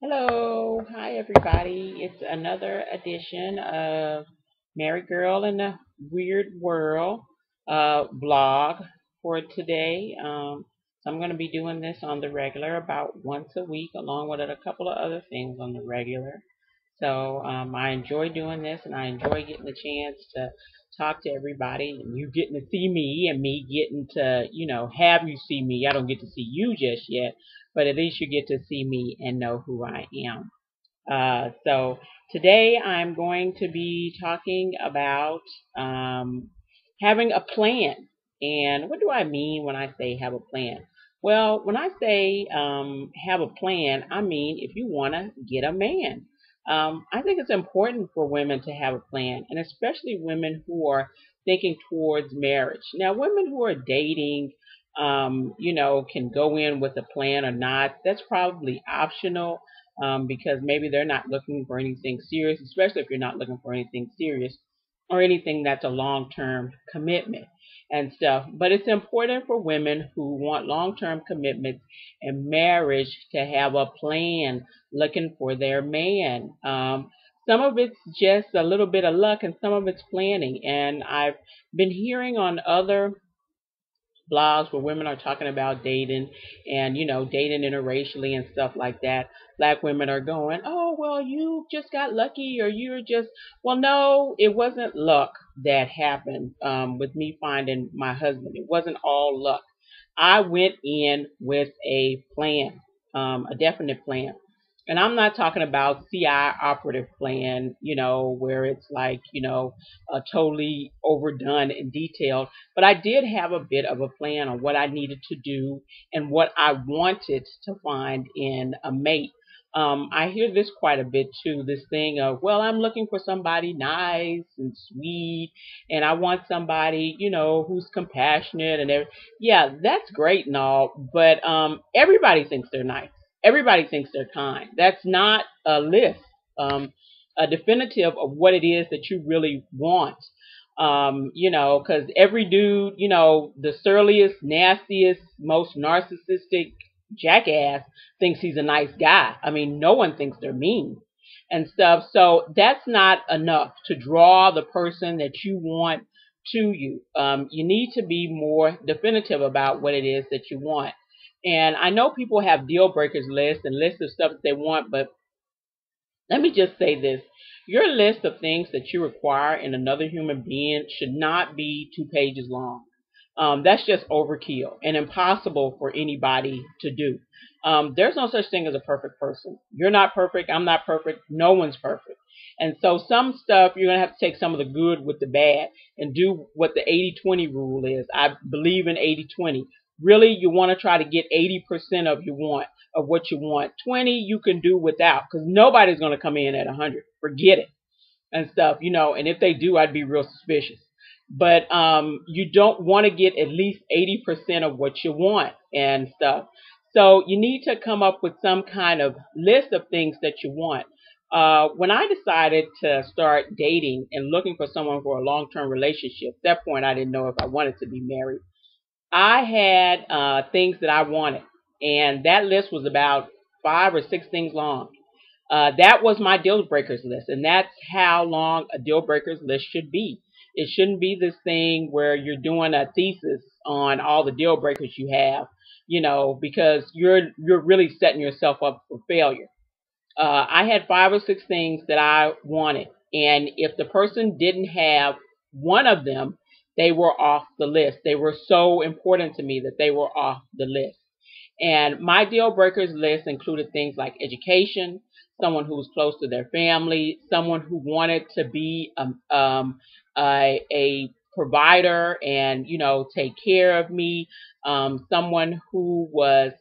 Hello, hi everybody. It's another edition of Married Girl in the Weird World blog for today. So I'm going to be doing this on the regular about once a week, along with a couple of other things on the regular. So I enjoy doing this, and I enjoy getting the chance to talk to everybody, and you getting to see me, and me getting to, have you see me. I don't get to see you just yet, but at least you get to see me and know who I am. So today I'm going to be talking about having a plan. And what do I mean when I say have a plan? Well, when I say have a plan, I mean if you want to get a man. I think it's important for women to have a plan, and especially women who are thinking towards marriage. Now, women who are dating, can go in with a plan or not. That's probably optional because maybe they're not looking for anything serious, especially if you're not looking for anything serious or anything that's a long-term commitment and stuff. But it's important for women who want long-term commitments and marriage to have a plan looking for their man. Some of it's just a little bit of luck and some of it's planning. And I've been hearing on other blogs where women are talking about dating and dating interracially and stuff like that. Black women are going, oh well, you just got lucky, or you're just, well, no, it wasn't luck that happened with me finding my husband. It wasn't all luck. I went in with a plan, a definite plan. And I'm not talking about CI operative plan, where it's like, totally overdone and detailed. But I did have a bit of a plan on what I needed to do and what I wanted to find in a mate. I hear this quite a bit too, this thing of, well, I'm looking for somebody nice and sweet, and I want somebody, who's compassionate and everything. Yeah, that's great and all, but everybody thinks they're nice. Everybody thinks they're kind. That's not a list, a definitive of what it is that you really want. Because every dude, the surliest, nastiest, most narcissistic jackass thinks he's a nice guy. I mean, no one thinks they're mean and stuff. So that's not enough to draw the person that you want to you. You need to be more definitive about what it is that you want. And I know people have deal breakers lists and lists of stuff that they want, but let me just say this. Your list of things that you require in another human being should not be 2 pages long. That's just overkill and impossible for anybody to do. There's no such thing as a perfect person. You're not perfect. I'm not perfect. No one's perfect. And so some stuff you're going to have to take some of the good with the bad and do what the 80-20 rule is. I believe in 80-20. Really, you want to try to get 80% of what you want. 20 you can do without, because nobody's going to come in at 100. Forget it and stuff, and if they do, I'd be real suspicious. But you don't want to get at least 80% of what you want and stuff. So you need to come up with some kind of list of things that you want. When I decided to start dating and looking for someone for a long-term relationship, at that point I didn't know if I wanted to be married. I had things that I wanted, and that list was about 5 or 6 things long. That was my deal breakers list, and that's how long a deal breakers list should be. It shouldn't be this thing where you're doing a thesis on all the deal breakers you have, because you're really setting yourself up for failure. I had 5 or 6 things that I wanted, and if the person didn't have one of them, they were off the list. They were so important to me that they were off the list. And my deal breakers list included things like education, someone who was close to their family, someone who wanted to be a provider and take care of me, someone who was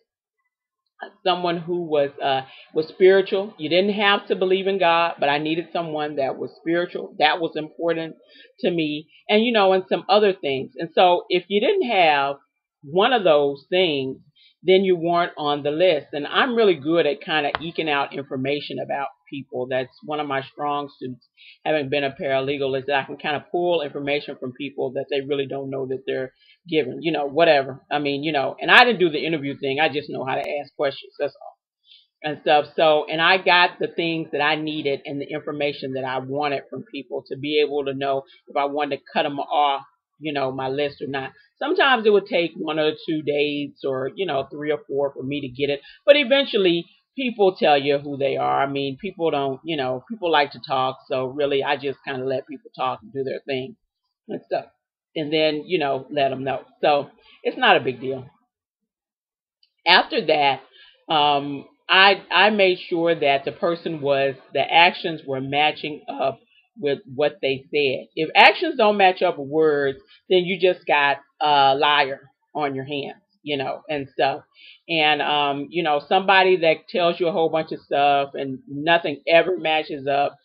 spiritual. You didn't have to believe in God, but I needed someone that was spiritual. That was important to me, and and some other things. And so, if you didn't have one of those things, then you weren't on the list. And I'm really good at kind of eking out information about people. That's one of my strong suits, having been a paralegal, is that I can kind of pull information from people that they really don't know that they're given, whatever. I mean, and I didn't do the interview thing. I just know how to ask questions. That's all. and stuff. So, and I got the things that I needed and the information that I wanted from people to be able to know if I wanted to cut them off, my list or not. Sometimes it would take 1 or 2 days or, 3 or 4 for me to get it. But eventually people tell you who they are. I mean, people don't, people like to talk. So really, I just kind of let people talk and do their thing and stuff. And then, let them know. So it's not a big deal. After that, I made sure that the actions were matching up with what they said. If actions don't match up with words, then you just got a liar on your hands, and stuff. And somebody that tells you a whole bunch of stuff and nothing ever matches up,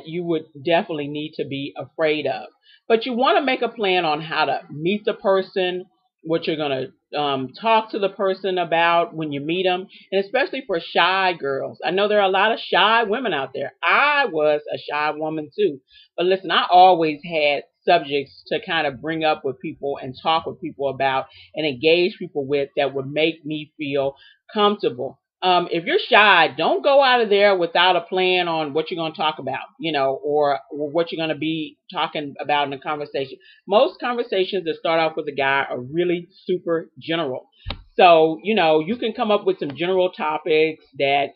you would definitely need to be afraid of. But you want to make a plan on how to meet the person, what you're going to talk to the person about when you meet them, and especially for shy girls. I know there are a lot of shy women out there. I was a shy woman too. But listen, I always had subjects to kind of bring up with people and talk with people about and engage people with that would make me feel comfortable. If you're shy, don't go out of there without a plan on what you're going to talk about, or what you're going to be talking about in a conversation. Most conversations that start off with a guy are really super general. So, you can come up with some general topics that,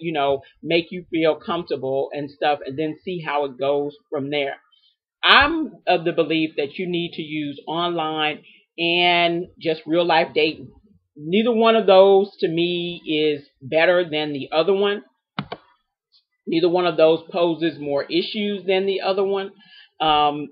make you feel comfortable and stuff, and then see how it goes from there. I'm of the belief that you need to use online and just real life dating. Neither one of those to me is better than the other one. Neither one of those poses more issues than the other one.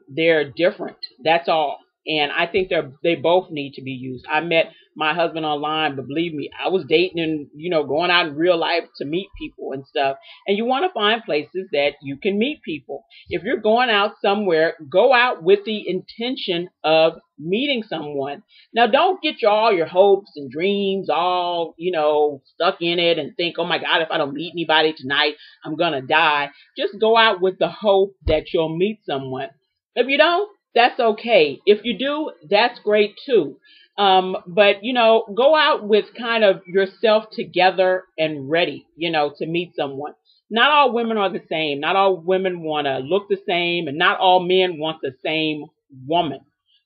They're different. That's all. And I think they both need to be used. I met my husband online, but believe me, I was dating and, going out in real life to meet people and stuff. And you want to find places that you can meet people. If you're going out somewhere, go out with the intention of meeting someone. Now, don't get all your hopes and dreams all, stuck in it and think, oh my God, if I don't meet anybody tonight, I'm going to die. Just go out with the hope that you'll meet someone. If you don't, that's okay. If you do, that's great too. But, go out with kind of yourself together and ready, to meet someone. Not all women are the same. Not all women want to look the same, and not all men want the same woman.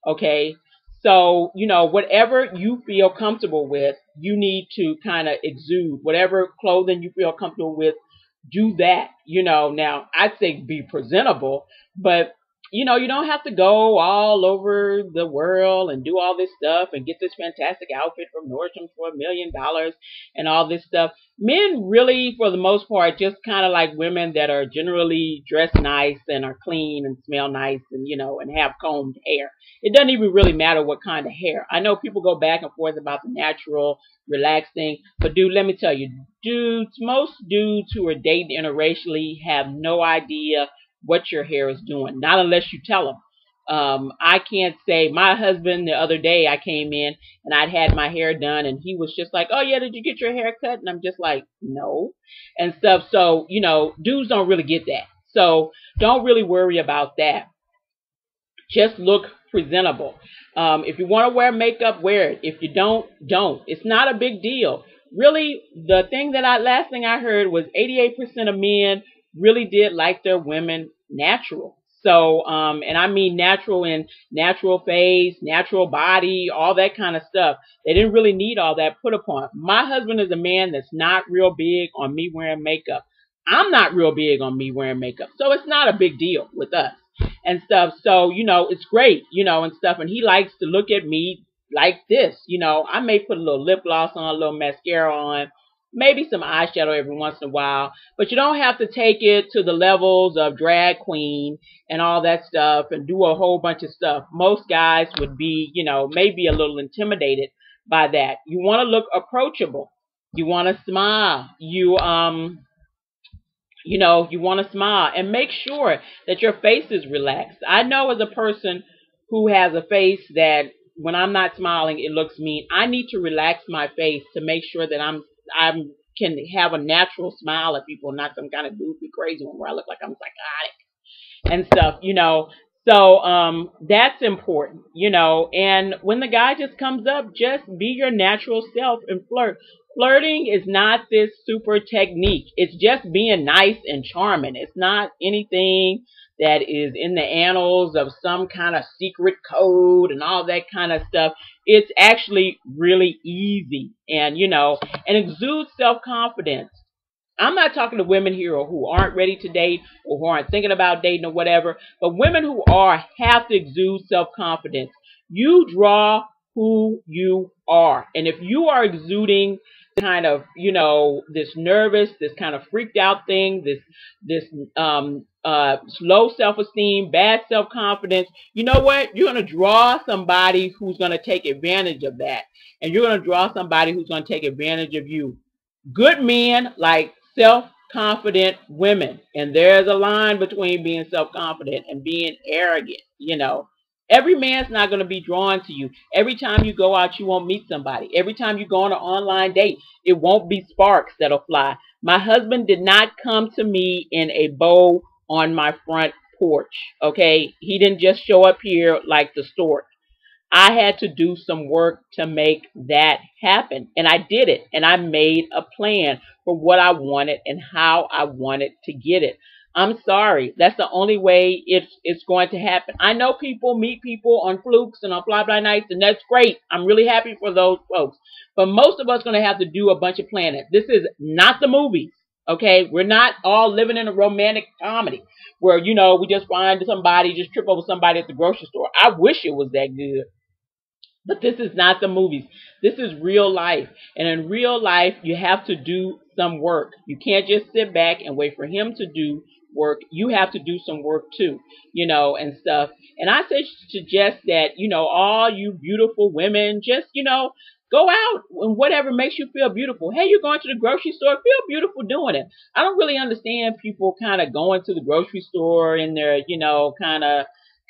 Okay. So, whatever you feel comfortable with, you need to kind of exude. Whatever clothing you feel comfortable with, do that. Now I'd say be presentable, but you don't have to go all over the world and do all this stuff and get this fantastic outfit from Nordstrom for $1 million and all this stuff. Men really, for the most part, just kind of like women that are generally dressed nice and are clean and smell nice and, and have combed hair. It doesn't even really matter what kind of hair. I know people go back and forth about the natural, relaxed thing, but dude, let me tell you, most dudes who are dating interracially have no idea what your hair is doing, not unless you tell them. I can't say, my husband, the other day I came in and I'd had my hair done and he was just like, oh yeah, did you get your hair cut? And I'm just like, no, and stuff. So, dudes don't really get that. So don't really worry about that. Just look presentable. If you want to wear makeup, wear it. If you don't. It's not a big deal. Really, the last thing I heard was 88% of men really did like their women natural. So, and I mean natural in natural face, natural body, all that kind of stuff. They didn't really need all that put upon. My husband is a man that's not real big on me wearing makeup. I'm not real big on me wearing makeup. So it's not a big deal with us and stuff. So, it's great, and stuff. And he likes to look at me like this. I may put a little lip gloss on, a little mascara on, maybe some eyeshadow every once in a while, but you don't have to take it to the levels of drag queen and all that stuff and do a whole bunch of stuff. Most guys would be, maybe a little intimidated by that. You want to look approachable. You want to smile. You want to smile and make sure that your face is relaxed. I know as a person who has a face that when I'm not smiling, it looks mean. I need to relax my face to make sure that I can have a natural smile at people, not some kind of goofy, crazy one where I look like I'm psychotic and stuff, So that's important, and when the guy just comes up, just be your natural self and flirt. Flirting is not this super technique. It's just being nice and charming. It's not anything that is in the annals of some kind of secret code and all that kind of stuff. It's actually really easy and exudes self-confidence. I'm not talking to women here who aren't ready to date or who aren't thinking about dating or whatever, but women who are have to exude self-confidence. You draw who you are. And if you are exuding kind of, this nervous, this kind of freaked out thing, this low self-esteem, bad self-confidence, you know what? You're going to draw somebody who's going to take advantage of that. And you're going to draw somebody who's going to take advantage of you. Good men like self-confident women. And there's a line between being self-confident and being arrogant. Every man's not going to be drawn to you. Every time you go out, you won't meet somebody. Every time you go on an online date, it won't be sparks that'll fly. My husband did not come to me in a bow on my front porch. Okay. He didn't just show up here like the stork. I had to do some work to make that happen. And I did it. And I made a plan for what I wanted and how I wanted to get it. I'm sorry. That's the only way it's going to happen. I know people meet people on flukes and on fly by nights, and that's great. I'm really happy for those folks. But most of us are going to have to do a bunch of planning. This is not the movies. Okay, we're not all living in a romantic comedy where, we just find somebody, just trip over somebody at the grocery store. I wish it was that good. But this is not the movies. This is real life. And in real life, you have to do some work. You can't just sit back and wait for him to do work. You have to do some work too, and stuff. And I suggest that, all you beautiful women, just, go out and whatever makes you feel beautiful. Hey, you're going to the grocery store, feel beautiful doing it. I don't really understand people kind of going to the grocery store in their,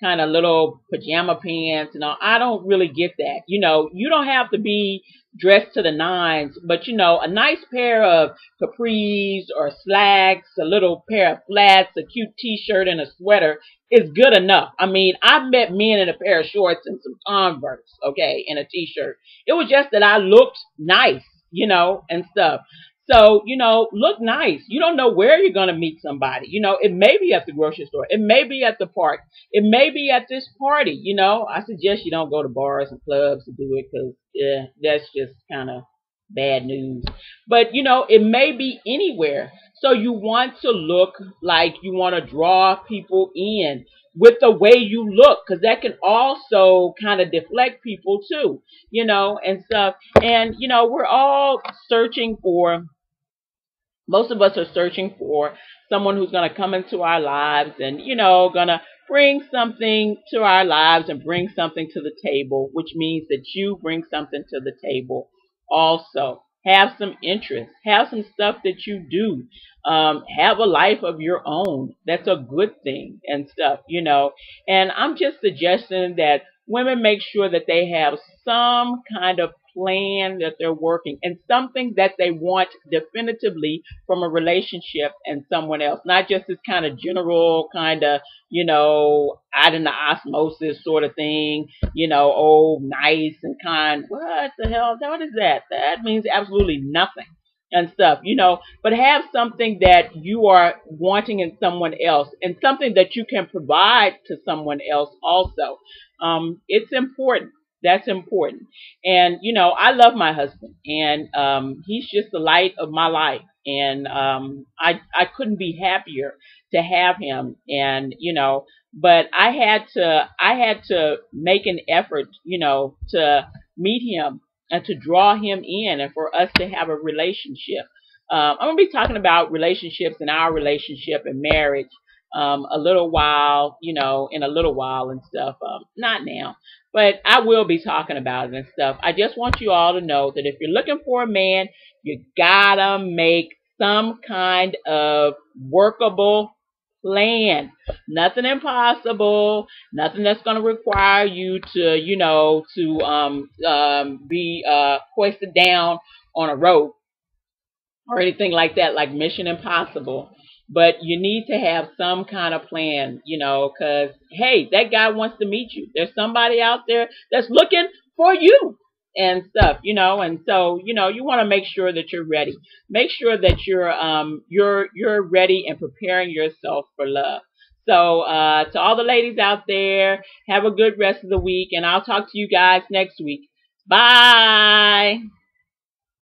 kind of little pajama pants and all. I don't really get that. You don't have to be dressed to the nines, but a nice pair of capris or slacks, a little pair of flats, a cute t-shirt and a sweater is good enough. I mean, I've met men in a pair of shorts and some Converse, okay, and a t-shirt. It was just that I looked nice, and stuff. So, look nice. You don't know where you're going to meet somebody. It may be at the grocery store. It may be at the park. It may be at this party. I suggest you don't go to bars and clubs to do it because, yeah, that's just kind of bad news. But, it may be anywhere. So you want to look like you want to draw people in with the way you look, because that can also kind of deflect people too, and stuff. And, we're all searching for, most of us are searching for someone who's going to come into our lives and, going to bring something to our lives and bring something to the table, which means that you bring something to the table also. Have some interest, have some stuff that you do, have a life of your own. That's a good thing and stuff, And I'm just suggesting that women make sure that they have some kind of plan that they're working and something that they want definitively from a relationship and someone else, not just this kind of general kind of, out in the osmosis sort of thing, oh, nice and kind. What the hell? What is that? That means absolutely nothing and stuff, but have something that you are wanting in someone else and something that you can provide to someone else also. It's important. That's important. And, I love my husband and, he's just the light of my life. And, I couldn't be happier to have him. And, but I had to make an effort, to meet him and to draw him in and for us to have a relationship. I'm going to be talking about relationships and our relationship and marriage a little while, in a little while and stuff. Not now, but I will be talking about it and stuff. I just want you all to know that if you're looking for a man, you gotta make some kind of workable plan. Nothing impossible. Nothing that's going to require you to, be hoisted down on a rope or anything like that, like Mission Impossible. but you need to have some kind of plan, you know, because hey, that guy wants to meet you. There's somebody out there that's looking for you and stuff, you know, and so, you know, you want to make sure that you're ready. Make sure that you're ready and preparing yourself for love. So to all the ladies out there, have a good rest of the week, and I'll talk to you guys next week. Bye.